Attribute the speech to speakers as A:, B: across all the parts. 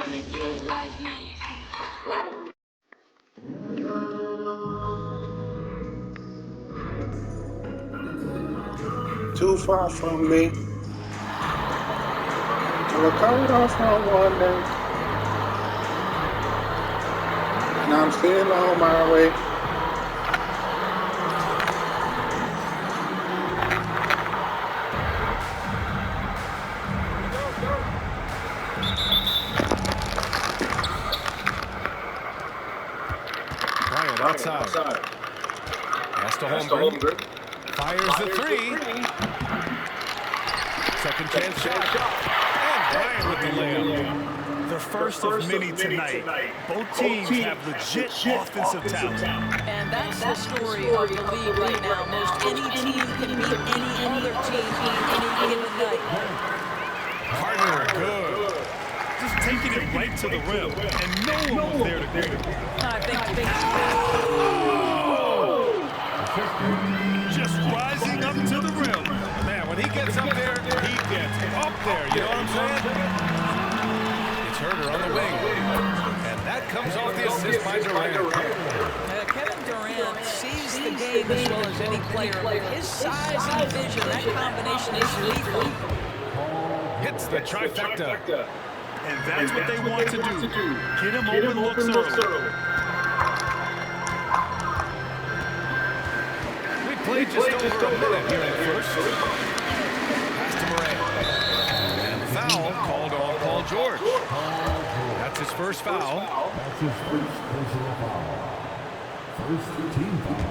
A: Too far from me. Till I cut off on one day. And I'm still on my way.
B: Bryant outside. Pass to Holmgren. Fires the three. Second chance shot. And Bryant with the layup.
C: The first of many tonight. Both teams have legit offensive talent.
D: And that's the story of the league right now. Most any team can beat any other team on any given night.
B: Carter, good.
C: Just taking it right to the rim, and no one was there to greet him.
D: I think
C: Just rising up to the rim.
B: Man, when he gets up there, he gets up there. You know what I'm saying? It's Herder on the wing. And that comes off the assist by Durant.
D: Kevin Durant sees the game as well as any player. His size and vision, that combination is lethal.
B: Hits the trifecta.
C: And that's what they want to do. Get him open looks early.
B: We played just over a minute here at first. Pass to Morant. And foul called on Paul George. That's his first foul.
E: That's his first personal foul. First team foul.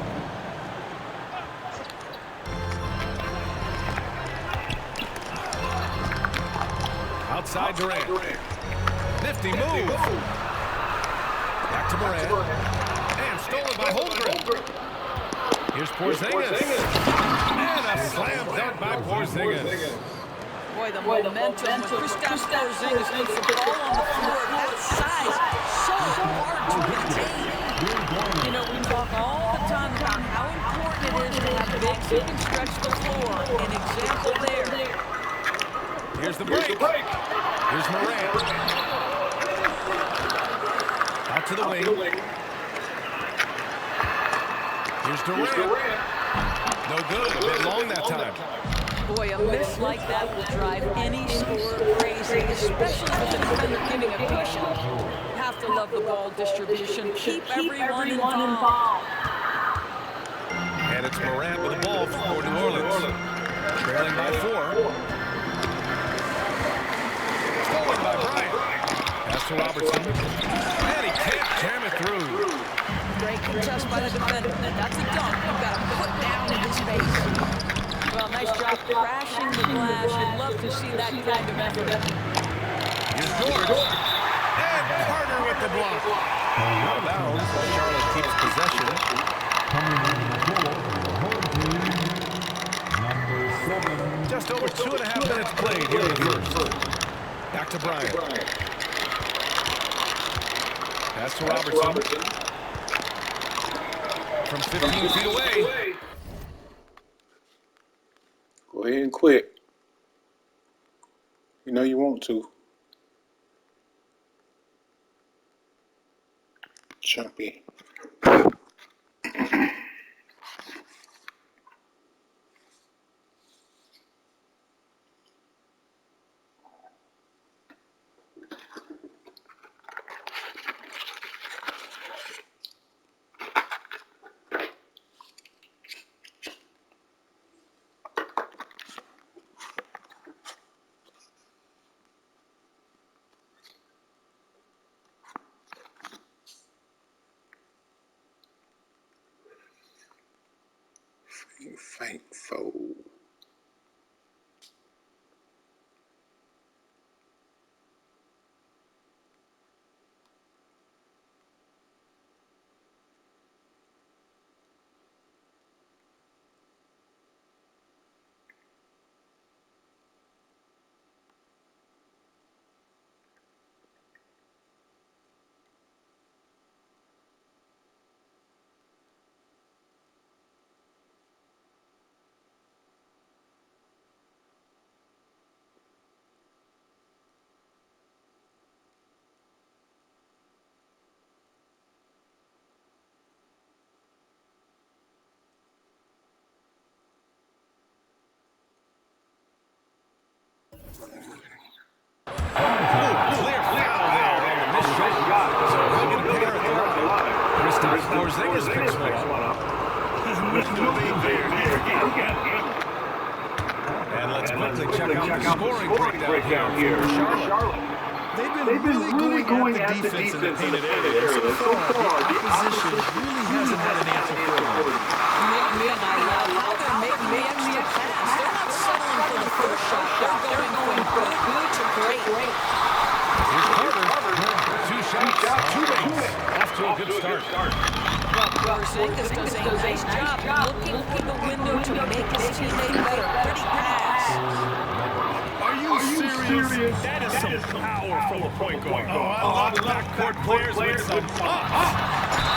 B: Outside Durant. Nifty move. Back to Morant. And stolen by Holmgren. Here's Porzingis. And a slam dunk by Porzingis.
D: Boy, the momentum when Kristaps Porzingis puts the ball on the floor, that size, so hard to contain. You know, we talk all the time about how important it is to have bigs who can stretch the floor. An example there.
B: Here's the break. Here's Morant. Out to the wing. Here's Durant. No good. A bit long that time.
D: Boy, a miss like that will drive any scorer crazy, especially with the defender giving a cushion. Have to love the ball distribution. Keep everyone involved.
B: And it's Morant with the ball for New Orleans. Trailing by 4. Stolen by Bryant. Pass to Robertson. And he can't jam it through.
D: Great contest by the defender. That's a dunk. You've got to put down in his face. Well, nice job crashing the glass. You'd love to see that kind of effort.
B: Here's George. And Carter with the block. Out of bounds. Charlotte keeps possession.
E: Coming in the goal for the home team, number 7.
B: Just over 2.5 minutes played here in the first. Back to Bryant. Pass to Robertson. From 15 feet away.
A: Go ahead and quit. You know you want to. Chumpy. Thankful.
B: Clear foul there on the missed shot. So he'll get a pair at the line. Kristaps Porzingis picks one up. And let's quickly check out the scoring breakdown here for Charlotte.
C: They've been really going at the defense in the painted area. So far, the opposition really hasn't had an answer for them.
D: I love how they're making the extra pass. They're not settling for the first shot. They're going from good to great.
B: Here's Carter. 2 shots, 2 makes. Off to a good start.
D: Porzingis does a nice job looking for the window to make his teammate better. Pretty pass.
C: Are you serious? That is some power from a point guard.
B: Oh, I love backcourt players with some ups.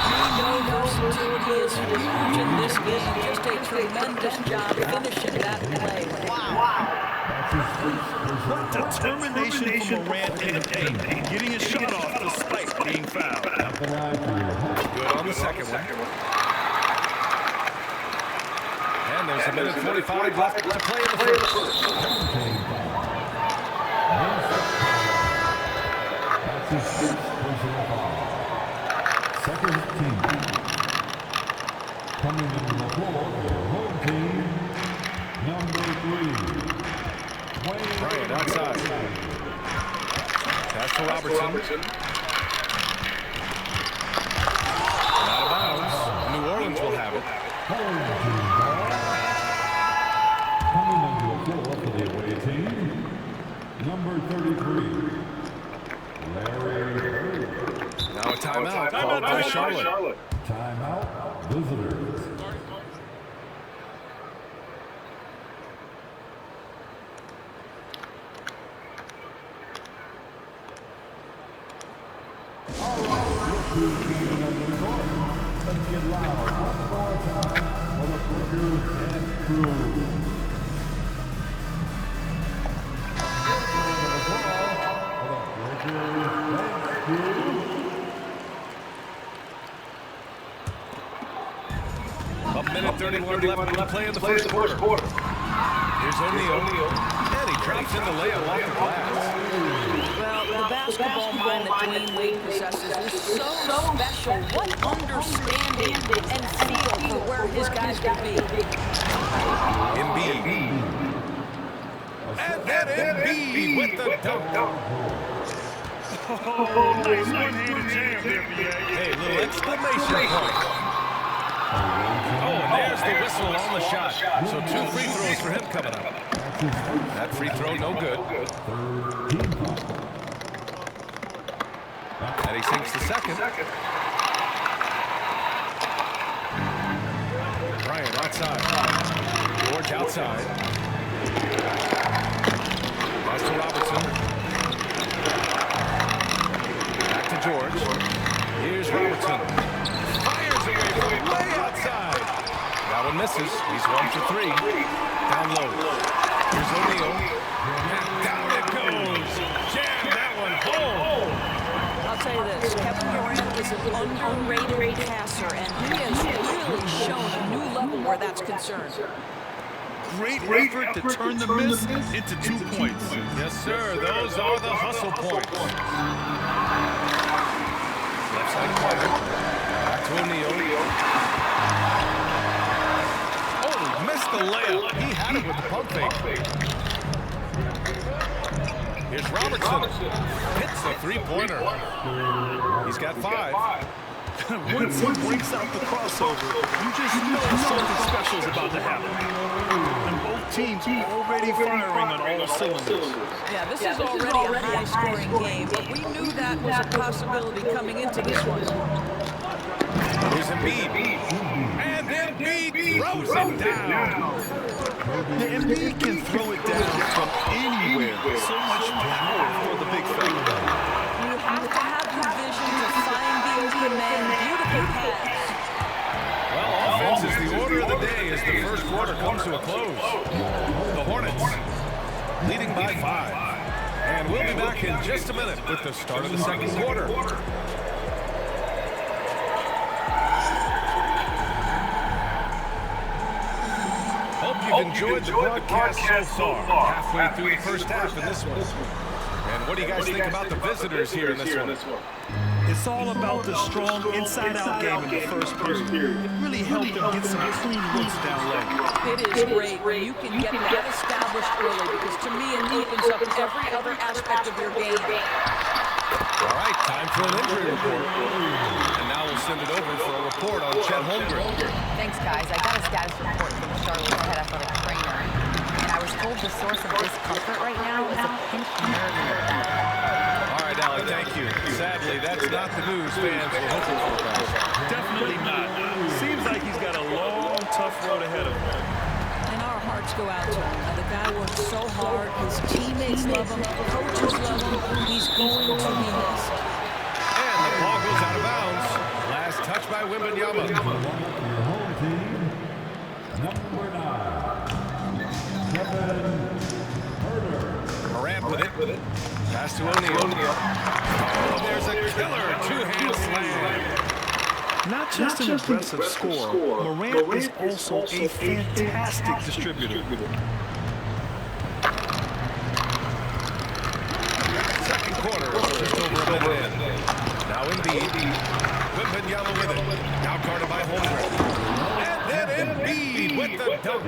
D: We know versatility is huge in this game. Just a tremendous job finishing that play.
C: What determination from Morant in the paint, getting his shot off despite being fouled.
B: Good on the second one. And there's a minute 45 left to play in the first.
E: Second team. Coming into the floor, home team, number 3.
B: Bryant outside. Pass to Robertson. Out of bounds. New Orleans will have it.
E: Home team ball. Coming into the floor for the away team, number 33. Larry Bird.
B: Now a timeout called by Charlotte.
E: Timeout, visitors. Let's get loud one more time for the Breakers and crew.
B: A minute 31 left to play in the first quarter. Here's O'Neal. And he drops in the layup off the glass.
D: Well, the basketball mind that Dwayne Wade possesses is so special. What understanding and feel for where his guys will be.
B: Embiid. And then Embiid with the dunk.
C: Oh, nice one-handed jam there, BA.
B: Hey, little exclamation point. Oh, and there's the whistle on the shot. So 2 free throws for him coming up. That free throw no good. And he sinks the second. Bryant outside. George outside. Pass to Robertson. Back to George. Here's Robertson. Fires away from way outside. That one misses. He's 1 for 3. Down low. Here's O'Neal. And down it goes. Jam that one home.
D: I'll tell you this, Kevin Durant is an underrated passer, and he has really shown a new level where that's concerned.
C: Great effort to turn the miss into 2 points.
B: Yes, sir. Those are the hustle points. Left side corner. Back to O'Neal. Oh, he missed the layup. He had it with the pump fake. Here's Robertson. Hits the three-pointer. He's got 5.
C: Once he breaks out the crossover, you just know something special is about to happen. And both teams already firing on all cylinders.
D: Yeah, this is already a high-scoring game, but we knew that was a possibility coming into this one.
B: Here's Embiid. And Embiid throws it down.
C: The Embiid can throw it down from anywhere. So much power for the big fella.
D: You have to have the vision to find the open man. Beautiful pass.
B: Well, offense is the order of the day as the first quarter comes to a close. The Hornets leading by 5. And we'll be back in just a minute with the start of the second quarter. you've enjoyed the broadcast so far. Halfway through the first half in this one. And what do you guys think about the visitors here in this one?
C: It's all about the strong inside-out game in the first period. It really helped them get some clean looks down low.
D: It is great when you can get that established early because to me it opens up every other aspect of your game.
B: All right, time for an injury report. And now we'll send it over for a report on Chet Holmgren.
F: Thanks, guys. I got a status report from Charlotte's head athletic trainer, and I was told the source of discomfort right now is a pinched nerve in the back.
B: All right, Allie, thank you. Sadly, that's not the news fans were hoping for, guys.
C: Definitely not. Seems like he's got a long, tough road ahead of him.
D: And our hearts go out to him. Now, the guy works so hard. His teammates love him. Coaches love him. He's going to be missed.
B: And the ball goes out of bounds. Last touch by Wembanyama.
E: Your home team, number 9, Kevin Huerter.
B: Morant with it. Pass to O'Neal. Oh, there's a killer two-hand slam.
C: Not just an aggressive scorer, Morant is also a fantastic distributor.
B: Second quarter, just over a minute in. Now Embiid. Wembanyama with it. Now guarded by Holmgren. And then Embiid with the dunk.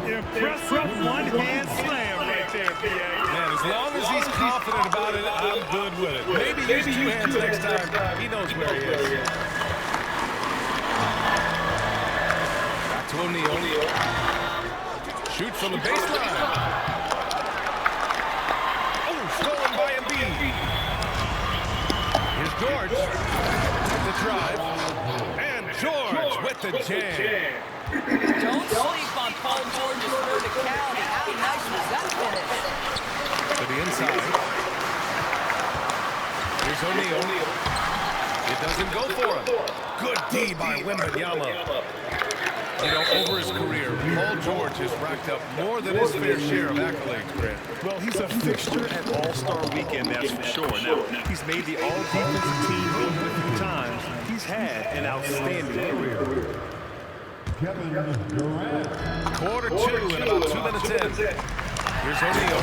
C: Impressive one-hand slam right there, B.A.
B: Man, as long as he's confident about it, I'm good with it. Maybe use two hands next time. He knows where he is. Back to O'Neal. Shoots from the baseline. Oh, stolen by Embiid. Here's George. The drive. And George with the jam.
D: Don't sleep on Paul George's verticality. How nice was that finish?
B: To the inside. Here's O'Neal. It doesn't go for him. Good D by Wembanyama. You know, over his career, Paul George has racked up more than his fair share of accolades, Grant.
C: Well, he's a fixture at All-Star Weekend, that's for sure. Now, he's made the All-Defensive Team over a few times. He's had an outstanding career.
E: Kevin Durant.
B: Quarter two and about 2 minutes in. Here's O'Neal.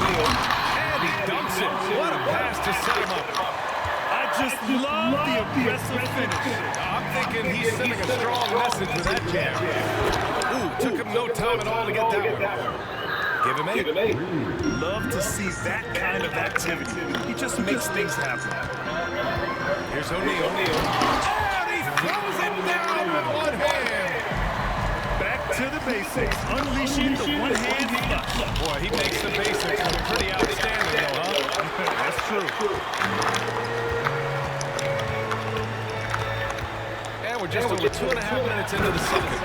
B: And he dumps it. What a pass to set him up.
C: I just love the aggressive finish.
B: I'm thinking he's sending a strong message with that jam. Ooh, took him no time at all to get that one. Give him 8.
C: Love to see that kind of activity. He just makes things happen.
B: Here's O'Neal. And he throws it down with one hand.
C: Back to the basics, unleashing the one-hand flush.
B: Boy, he makes the basics look pretty outstanding, though, huh?
C: That's true.
B: And we're just over 2.5 minutes into the second.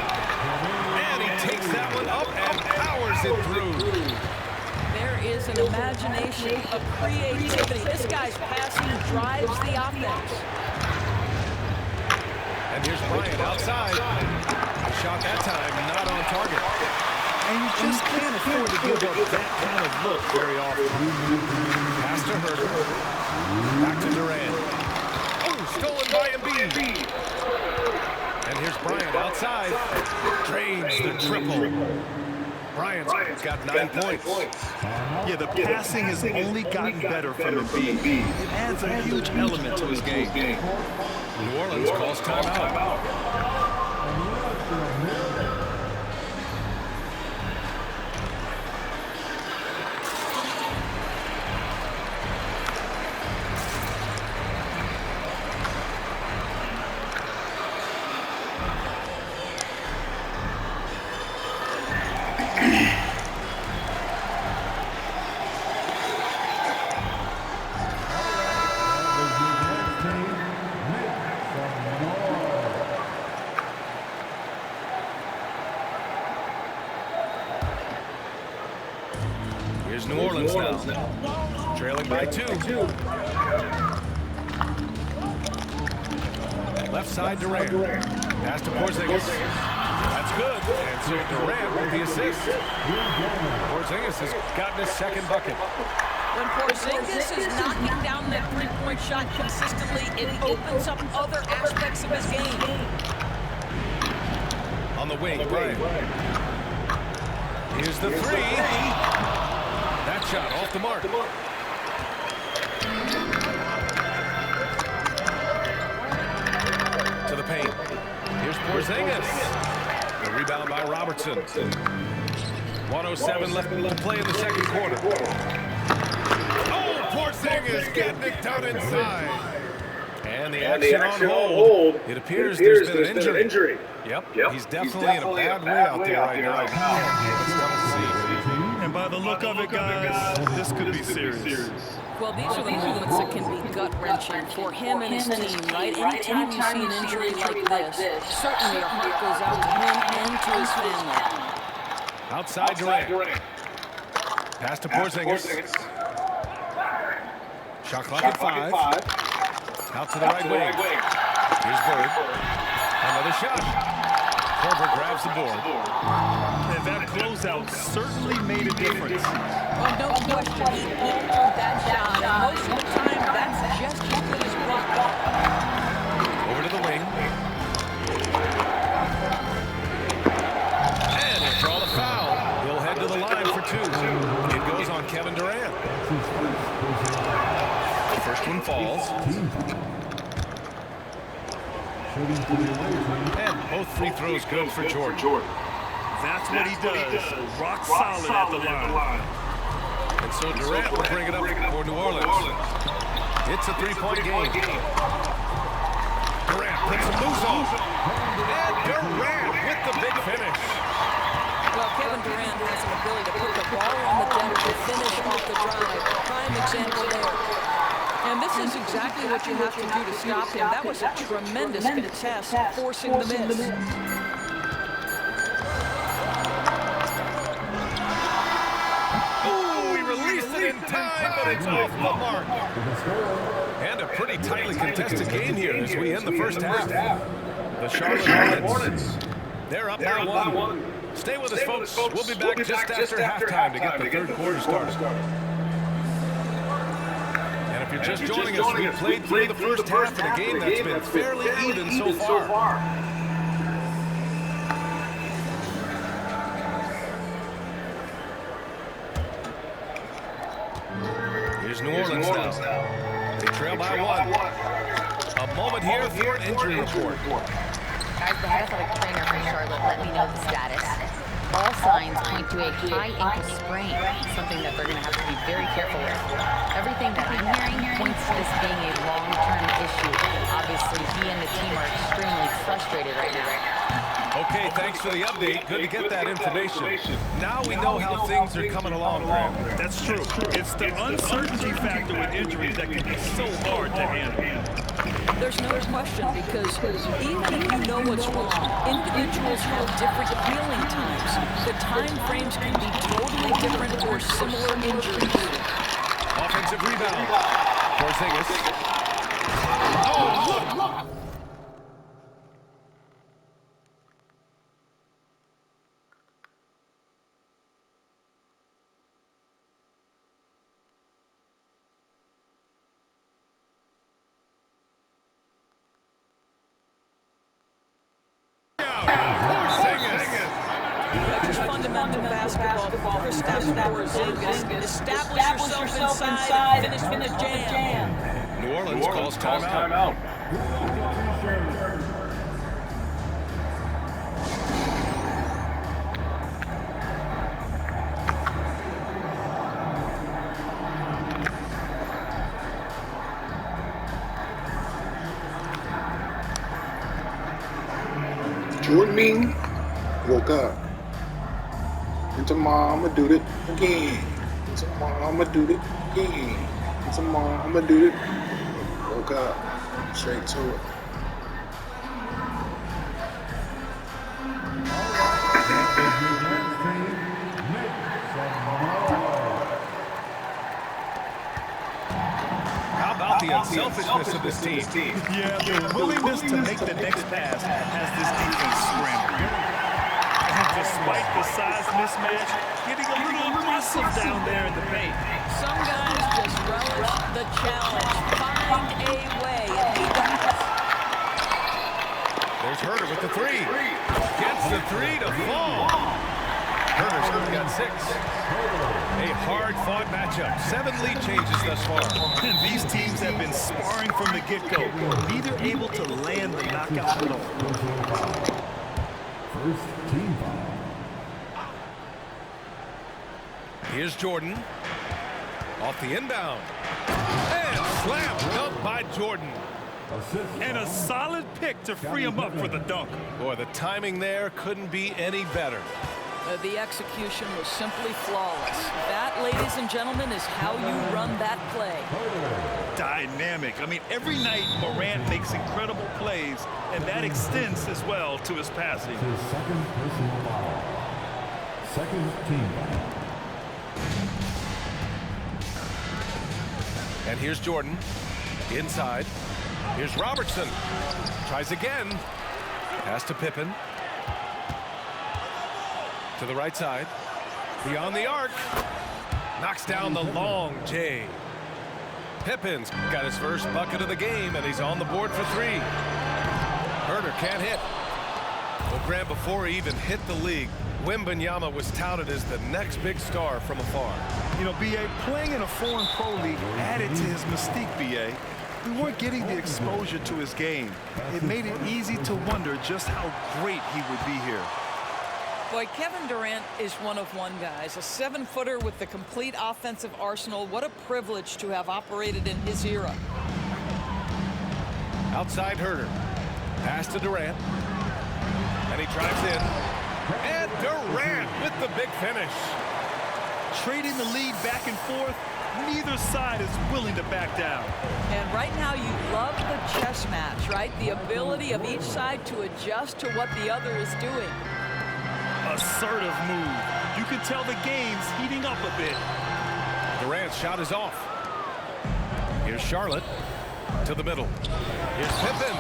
B: And he takes that one up and powers it through.
D: There is an imagination, a creativity. This guy's passing drives the offense.
B: And here's Bryant outside. Shot that time, not on target.
C: And you just can't afford to give up that kind of look very often.
B: Pass to Huerter. Back to Durant. Oh, stolen by Embiid. And here's Bryant outside. Drains the triple. Bryant's got 9 points.
C: Yeah, the passing has only gotten better from Embiid. It adds a huge element to his game.
B: New Orleans calls timeout. Here's New Orleans now, trailing by 2. Left side Durant, pass to Porzingis. That's good, and so Durant with the assist. Porzingis has gotten his second bucket.
D: When Porzingis is knocking down that three-point shot consistently, it opens up other aspects of his game.
B: On the wing, Bryant. Here's the three. That shot off the mark. To the paint. Here's Porzingis. The rebound by Robertson. 1:07 left to play in the second quarter. Oh, Porzingis getting it done inside. And the action on hold. It appears there's been an injury. Yep, he's definitely in a bad way out there right now. It's tough to see.
C: And by the look of it, guys, this could be serious.
D: Well, these are the moments that can be gut-wrenching for him and his team, right? Anytime you see an injury like this, certainly your heart goes out to him and to his family.
B: Outside Durant. Pass to Porzingis. Shot clock at 5. Out to the right wing. Here's Bird. Another shot. Korver grabs the board.
C: And that closeout certainly made a difference.
D: Oh, no question. He altered that shot, and most of the time, that's just as good as blocked.
B: Over to the wing. And he'll draw the foul. He'll head to the line for 2. It goes on Kevin Durant. The first one falls. And both free throws good for George.
C: That's what he does. Rock solid at the line.
B: And so Durant will bring it up for New Orleans. It's a 3-point game. Durant puts some moves on. And Durant with the big finish.
D: Well, Kevin Durant has an ability to put the ball on the deck to finish off the drive. Prime example there. And this is exactly what you have to do to stop him. That was a tremendous contest, forcing the miss.
B: Oh, he released it in time, but it's off the mark. And a pretty tightly contested game here as we end the first half. The Charlotte Hornets. They're up by 1. Stay with us, folks. We'll be back just after halftime to get the third quarter started. And if you're just joining us, we played through the first half in a game that's been fairly even so far. Here's New Orleans now. They trail by 1. A moment here for an injury report.
F: Guys, the head athletic trainer for Charlotte let me know the status. All signs point to a high ankle sprain, something that they're going to have to be very careful with. Everything that I'm hearing points to this being a long-term issue. Obviously, he and the team are extremely frustrated right now.
B: Okay, thanks for the update. Good to get that information. Now we know how things are coming along, Graham.
C: That's true. It's the uncertainty factor with injuries that can be so hard to handle.
D: There's no question, because even if you know what's wrong, individuals have different healing times. The time frames can be totally different for similar injuries.
B: Offensive rebound. Porzingis. Oh, look!
D: Fundamental basketball for Kristaps Porzingis. Establish yourself inside, finish with a jam.
B: New Orleans calls timeout.
A: Jordan Ming woke up. And tomorrow I'ma do it again. And tomorrow I'ma do it again. And tomorrow I'ma do it. Woke up. Straight to it.
B: How about the unselfishness of this team?
C: Yeah, the willingness to make the next pass has this defense scrambling. And despite the size mismatch, getting a little aggressive down there in the paint.
D: Some guys just relish the challenge. Find a way, and he does.
B: There's Herder with the 3. Gets the 3 to fall. Herder Herder's only got 6. A hard-fought matchup. 7 lead changes thus far.
C: And these teams have been sparring from the get-go, neither able to land the knockout blow.
E: First team foul.
B: Here's Jordan. Off the inbound. And slam dunk by Jordan.
E: Assist.
C: And a solid pick to free him up for the dunk.
B: Boy, the timing there couldn't be any better.
D: The execution was simply flawless. That, ladies and gentlemen, is how you run that play.
C: Dynamic. I mean, every night Morant makes incredible plays, and that extends as well to his passing.
E: His second personal foul. Second team foul.
B: And here's Jordan. Inside. Here's Robertson. Tries again. Pass to Pippen. To the right side. Beyond the arc. Knocks down the long J. Pippen's got his first bucket of the game, and he's on the board for 3. Herder can't hit. Well, Grant, before he even hit the league, Wembanyama was touted as the next big star from afar.
C: You know, B.A., playing in a foreign pro league added to his mystique, B.A. We weren't getting the exposure to his game. It made it easy to wonder just how great he would be here.
D: Boy, Kevin Durant is one of one, guys. A 7-footer with the complete offensive arsenal. What a privilege to have operated in his era.
B: Outside Herder. Pass to Durant. And he drives in. And Durant with the big finish.
C: Trading the lead back and forth, neither side is willing to back down.
D: And right now you love the chess match, right? The ability of each side to adjust to what the other is doing.
C: Assertive move. You can tell the game's heating up a bit.
B: Durant's shot is off. Here's Charlotte to the middle. Here's Pippen.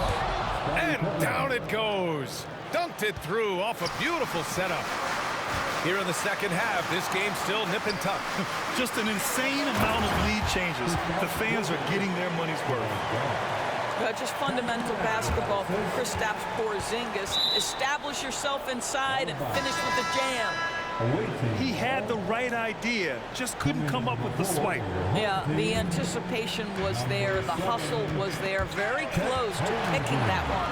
B: And down it goes. Dunked it through off a beautiful setup. Here in the second half, this game's still nip and tuck.
C: Just an insane amount of lead changes. The fans are getting their money's worth.
D: Just fundamental basketball from Kristaps Porzingis. Establish yourself inside and finish with the jam.
C: He had the right idea, just couldn't come up with the swipe.
D: Yeah, the anticipation was there, the hustle was there, very close to picking that one.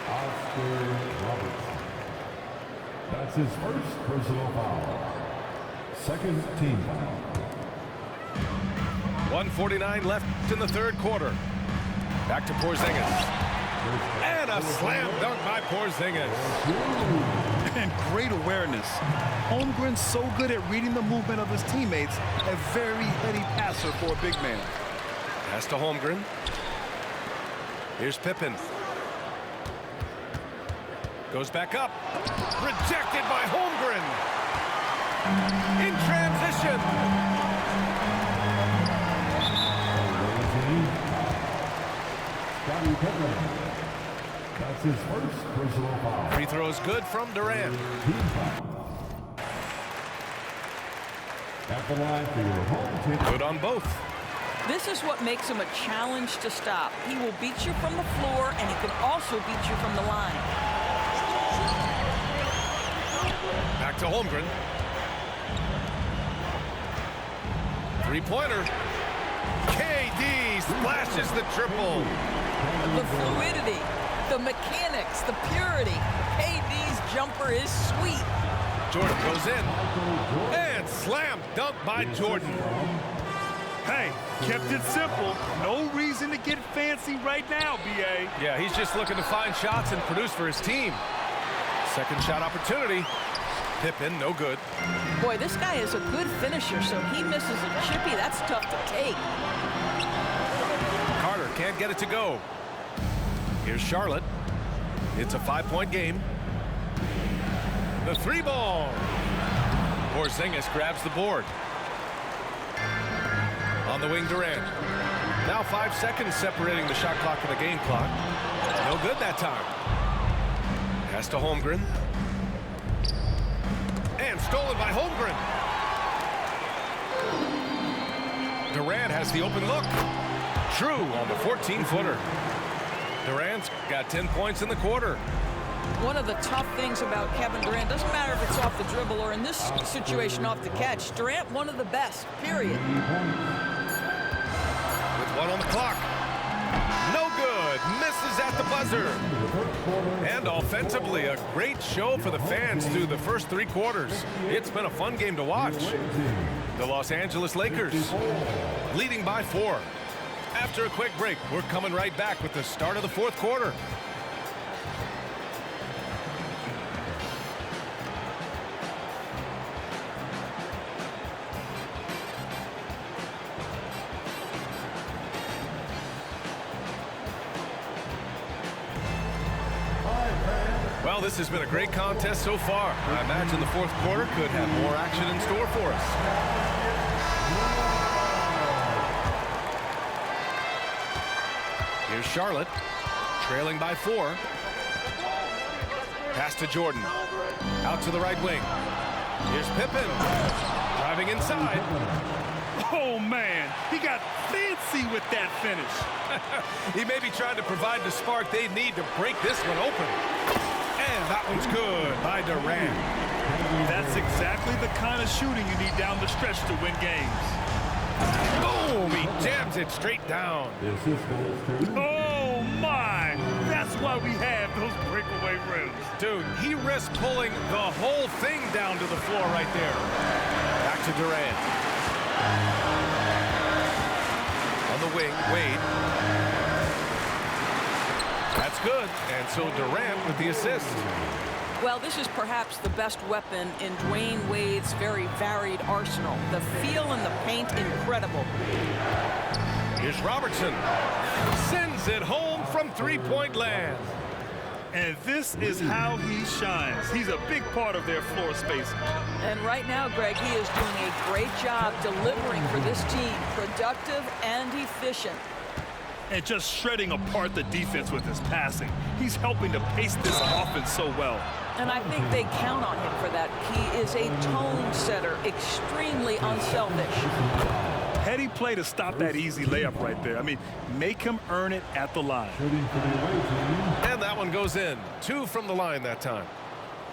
E: Oscar Robertson. That's his first personal foul. Second team foul.
B: 1:49 left in the third quarter. Back to Porzingis. And a slam dunk by Porzingis.
C: And great awareness. Holmgren's so good at reading the movement of his teammates, a very heady passer for a big man.
B: Pass to Holmgren. Here's Pippen. Goes back up. Rejected by Holmgren. In transition.
E: Scottie Pippen. That's his first personal foul.
B: Free throws good from Durant.
E: Team foul. At the line for your home team.
B: Good on both.
D: This is what makes him a challenge to stop. He will beat you from the floor, and he can also beat you from the line.
B: Back to Holmgren. Three-pointer. KD splashes the triple.
D: The fluidity, the mechanics, the purity. KD's jumper is sweet.
B: Jordan goes in. And slam dunk by Jordan.
C: Hey, kept it simple. No reason to get fancy right now, B.A.
B: Yeah, he's just looking to find shots and produce for his team. Second shot opportunity. Pippen, no good.
D: Boy, this guy is a good finisher, so he misses a chippy. That's tough to take.
B: Carter can't get it to go. Here's Charlotte. It's a 5-point game. The 3-ball. Porzingis grabs the board. On the wing, Durant. Now 5 seconds separating the shot clock and the game clock. No good that time. Pass to Holmgren. And stolen by Holmgren. Durant has the open look. True on the 14-footer. Durant's got 10 points in the quarter.
D: One of the tough things about Kevin Durant, doesn't matter if it's off the dribble or in this situation off the catch, Durant, one of the best, period.
B: With 1 on the clock. No good. Misses at the buzzer. And offensively, a great show for the fans through the first 3 quarters. It's been a fun game to watch. The Los Angeles Lakers leading by 4. After a quick break, we're coming right back with the start of the 4th quarter. Well, this has been a great contest so far. I imagine the 4th quarter could have more action in store for us. Here's Charlotte, trailing by 4. Pass to Jordan. Out to the right wing. Here's Pippen, driving inside.
C: Oh, man, he got fancy with that finish.
B: He may be trying to provide the spark they need to break this one open. And that one's good by Durant.
C: That's exactly the kind of shooting you need down the stretch to win games.
B: Boom! He jams it straight down.
E: The assist goes to
C: Oh, my. That's why we have those breakaway rims.
B: Dude, he risks pulling the whole thing down to the floor right there. Back to Durant. On the wing, Wade. That's good. And so Durant with the assist.
D: Well, this is perhaps the best weapon in Dwayne Wade's very varied arsenal. The feel in the paint, incredible.
B: Here's Robertson. Sends it home from three-point land.
C: And this is how he shines. He's a big part of their floor space.
D: And right now, Greg, he is doing a great job delivering for this team. Productive and efficient.
C: And just shredding apart the defense with his passing. He's helping to pace this offense so well.
D: And I think they count on him for that. He is a tone setter, extremely unselfish.
C: Heady play to stop that easy layup right there. I mean, make him earn it at the line.
E: shooting for the away team.
B: And that one goes in. 2 from the line that time.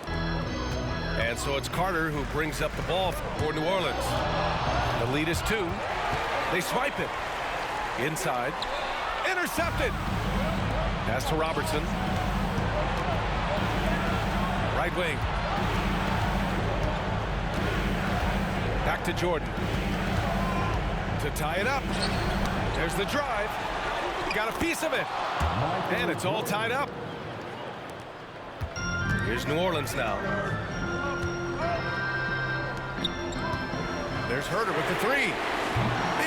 B: And so it's Carter who brings up the ball for New Orleans. The lead is 2. They swipe it. Inside. Intercepted. Pass to Robertson. Right wing. Back to Jordan. To tie it up. There's the drive. Got a piece of it. And it's all tied up. Here's New Orleans now. There's Herter with the 3.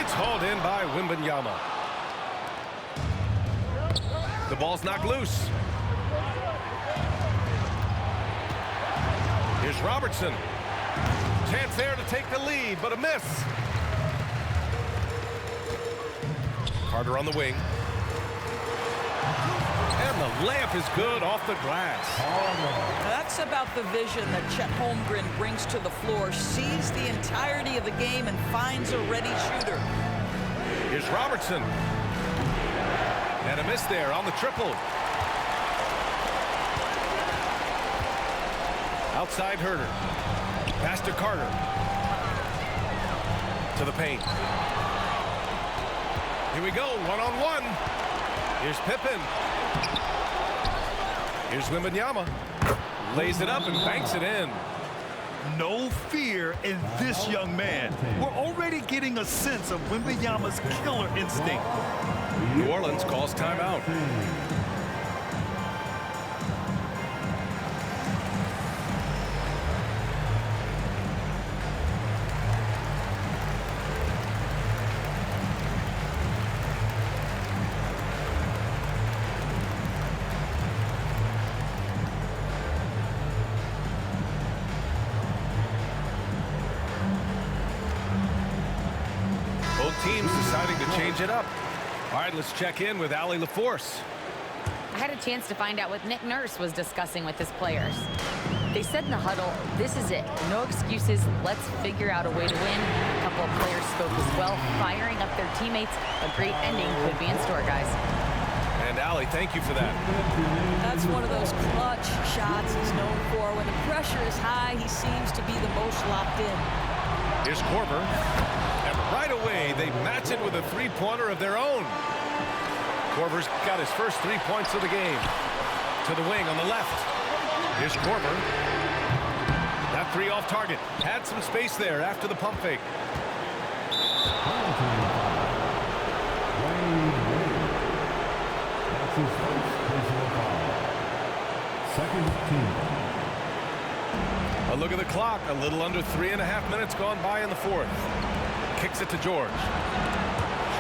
B: It's hauled in by Wembanyama. The ball's knocked loose. Here's Robertson. Chance there to take the lead, but a miss. Carter on the wing. And the layup is good off the glass.
D: That's about the vision that Chet Holmgren brings to the floor. Sees the entirety of the game and finds a ready shooter.
B: Here's Robertson. And a miss there on the triple. Outside Herter. Pass to Carter. To the paint. Here we go, one-on-one. Here's Pippen. Here's Wembanyama. Lays it up and banks it in.
C: No fear in this young man. We're already getting a sense of Wembanyama's killer instinct.
B: New Orleans calls timeout. Both teams deciding to change it up. All right, let's check in with Allie LaForce.
F: I had a chance to find out what Nick Nurse was discussing with his players. They said in the huddle, this is it. No excuses. Let's figure out a way to win. A couple of players spoke as well, firing up their teammates. A great ending could be in store, guys.
B: And Allie, thank you for that.
D: That's one of those clutch shots he's known for. When the pressure is high, he seems to be the most locked in.
B: Here's Korver. And right away, they match it with a three-pointer of their own. Korver's got his first 3 points of the game. To the wing on the left. Here's Korver. That three off target. Had some space there after the pump fake.
E: That's his first personal foul. Second team.
B: A look at the clock. A little under 3.5 minutes gone by in the fourth. Kicks it to George.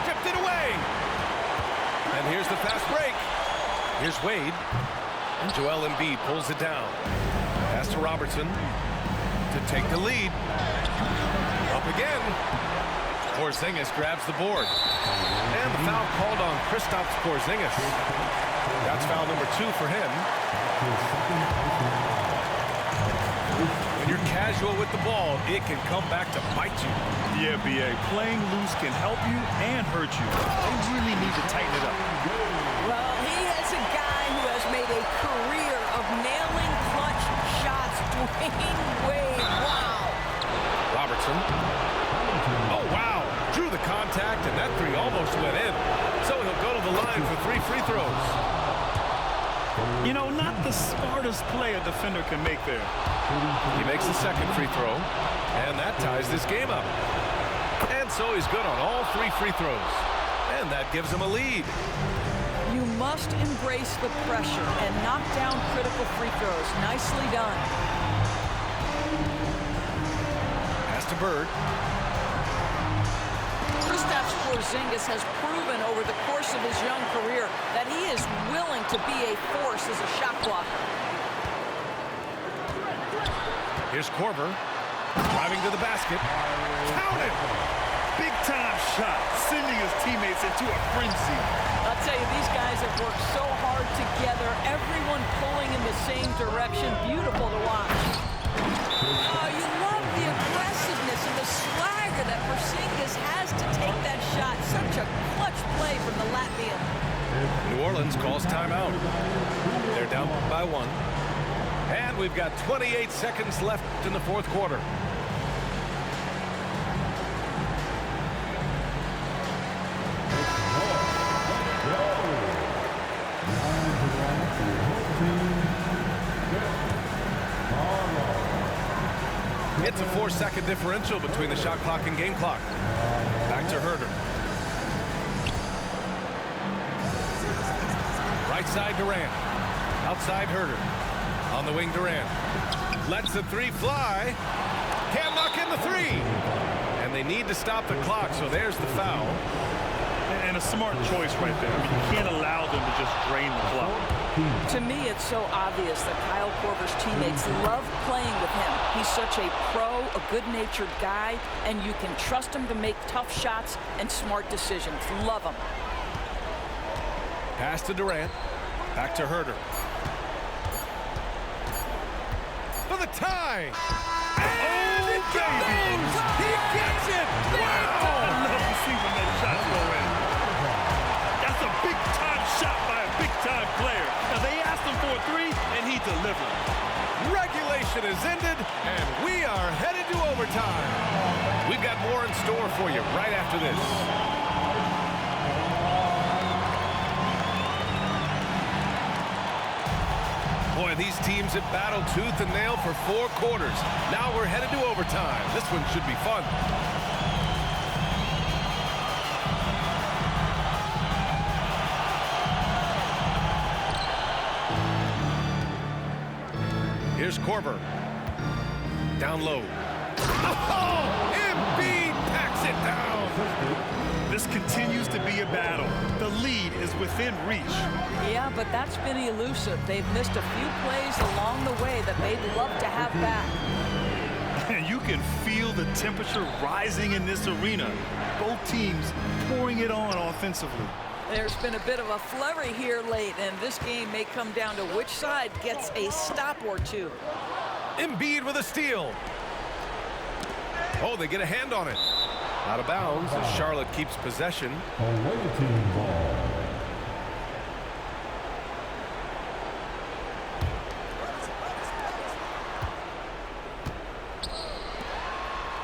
B: Stripped it away. And here's the fast break. Here's Wade. And Joel Embiid pulls it down. Pass to Robertson to take the lead. Up again. Porzingis grabs the board. And the foul called on Kristaps Porzingis. That's foul number 2 for him. When you're casual with the ball, it can come back to bite you.
C: Yeah, B.A. Playing loose can help you and hurt you. They really need to tighten it up.
D: Well, he is a guy who has made a career of nailing clutch shots. Dwayne Wade, wow.
B: Robertson. Oh, wow. Drew the contact, and that three almost went in. So he'll go to the line for 3 free throws.
C: You know, not the smartest play a defender can make there.
B: He makes the second free throw, and that ties this game up. And so he's good on all 3 free throws. And that gives him a lead.
D: You must embrace the pressure and knock down critical free throws. Nicely done.
B: Pass to Bird.
D: Kristaps Porzingis has proven over the course of his young career that he is willing to be a force as a shot blocker.
B: Here's Korver. Driving to the basket. Count it!
C: Big-time shot, sending his teammates into a frenzy.
D: I'll tell you, these guys have worked so hard together. Everyone pulling in the same direction. Beautiful to watch. Oh, you love the aggressiveness and the swagger that Porzingis has to take that shot. Such a clutch play from the Latvian.
B: New Orleans calls timeout. They're down by 1. And we've got 28 seconds left in the fourth quarter. It's a 4-second differential between the shot clock and game clock. Back to Herter. Right side Durant. Outside Herter. On the wing Durant. Lets the three fly. Can't knock in the three. And they need to stop the clock, so there's the foul.
C: And a smart choice right there. I mean, you can't allow them to just drain the clock.
D: To me, it's so obvious that Kyle Korver's teammates love playing with him. He's such a pro, a good-natured guy, and you can trust him to make tough shots and smart decisions. Love him.
B: Pass to Durant. Back to Herter. For the tie. And it goes! He gets it! Wow!
C: I love to see when that shot go in. That's a big-time shot by a big-time player. Now, they asked him for a three, and he delivered.
B: Regulation is ended, and we are headed to overtime. We've got more in store for you right after this. Boy, these teams have battled tooth and nail for 4 quarters. Now we're headed to overtime. This one should be fun. Here's Korver. Down low. Oh! Embiid packs it down.
C: This continues to be a battle. The lead is within reach.
D: Yeah, but that's been elusive. They've missed a few plays along the way that they'd love to have back.
C: And you can feel the temperature rising in this arena. Both teams pouring it on offensively.
D: There's been a bit of a flurry here late, and this game may come down to which side gets a stop or two.
B: Embiid with a steal. Oh, they get a hand on it. Out of bounds as Charlotte keeps possession.
E: Away team ball.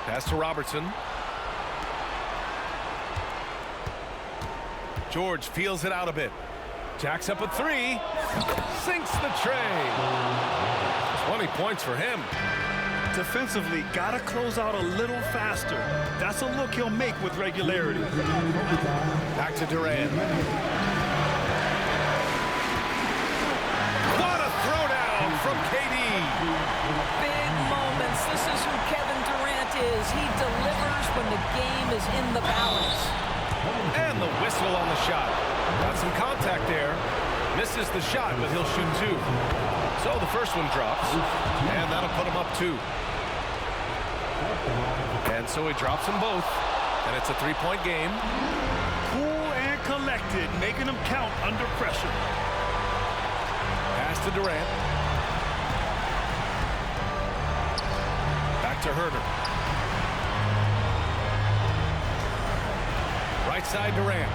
B: Pass to Robertson. George feels it out a bit. Jacks up a three. Sinks the tray. 20 points for him.
C: Defensively, gotta close out a little faster. That's a look he'll make with regularity.
B: Back to Durant. What a throwdown from KD.
D: Big moments. This is who Kevin Durant is. He delivers when the game is in the balance.
B: And the whistle on the shot. Got some contact there. Misses the shot, but he'll shoot two. So the first one drops, and that'll put him up two. And so he drops them both, and it's a three-point game.
C: Cool and collected, making them count under pressure.
B: Pass to Durant. Back to Herder. Right side Durant.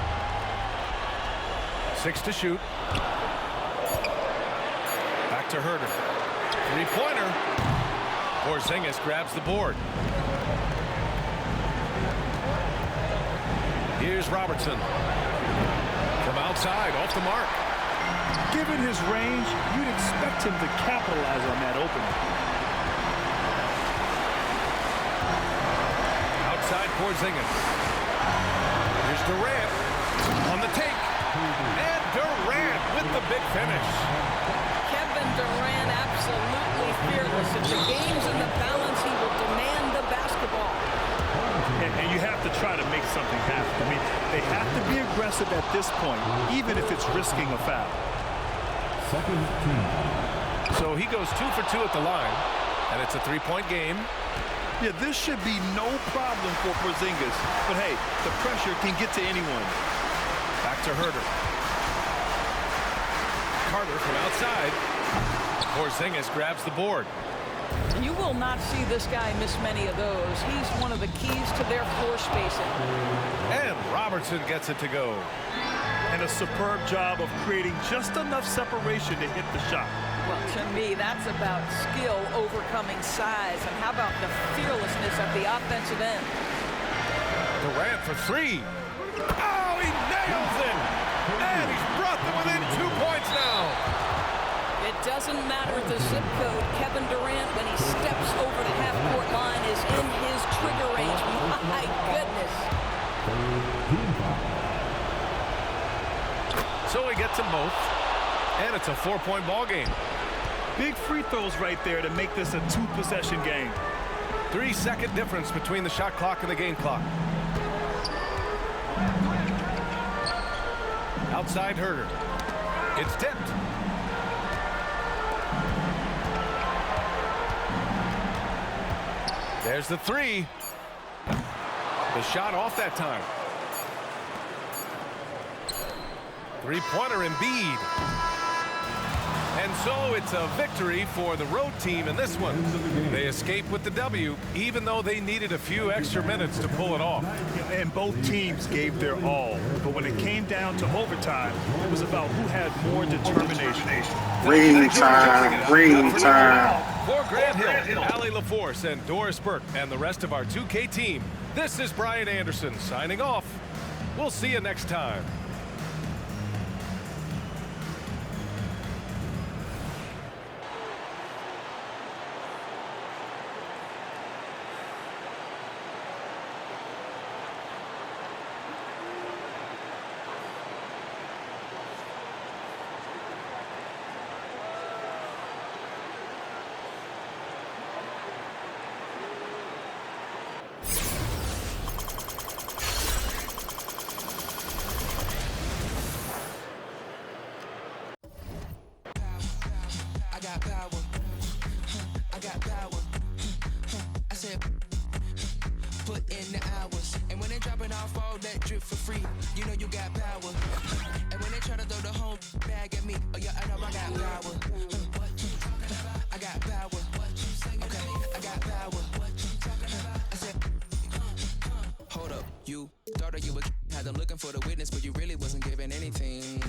B: 6 to shoot. Back to Herder. Three-pointer. Porzingis grabs the board. Here's Robertson. From outside, off the mark.
C: Given his range, you'd expect him to capitalize on that opening.
B: Outside Porzingis. Here's Durant on the take. And Durant with the big finish.
D: Kevin Durant absolutely fearless. If the game's in the balance, he will demand the basketball.
C: And you have to try to make something happen. I mean, they have to be aggressive at this point, even if it's risking a foul.
E: Second team.
B: So he goes 2 for 2 at the line, and it's a three-point game.
C: Yeah, this should be no problem for Porzingis. But hey, the pressure can get to anyone.
B: Back to Herder. Carter from outside. Porzingis grabs the board.
D: You will not see this guy miss many of those. He's one of the keys to their floor spacing.
B: And Robertson gets it to go.
C: And a superb job of creating just enough separation to hit the shot.
D: Well, to me, that's about skill overcoming size. And how about the fearlessness at the offensive end?
B: Durant for three. Oh, he nails it! And he's brought them within 2 points now.
D: It doesn't matter the zip code. Kevin Durant, when he steps over the half-court line, is in his trigger range. My goodness.
B: So he gets them both, and it's a 4-point ball game.
C: Big free throws right there to make this a 2-possession game.
B: 3-second difference between the shot clock and the game clock. Outside Herder. It's tipped. There's the three. The shot off that time. Three-pointer Embiid. And so it's a victory for the road team in this one. They escape with the W, even though they needed a few extra minutes to pull it off.
C: And both teams gave their all. But when it came down to overtime, it was about who had more determination.
A: Ring time, ring time.
B: For Grant Hill, Allie LaForce, and Doris Burke, and the rest of our 2K team, this is Brian Anderson signing off. We'll see you next time.
G: Put in the hours, and when they dropping off all that drip for free, you know you got power. And when they try to throw the whole bag at me, oh yeah, I know I got power. I got power. Okay, I got power. I said, hold up, you thought that you were had them looking for the witness, but you really wasn't giving anything.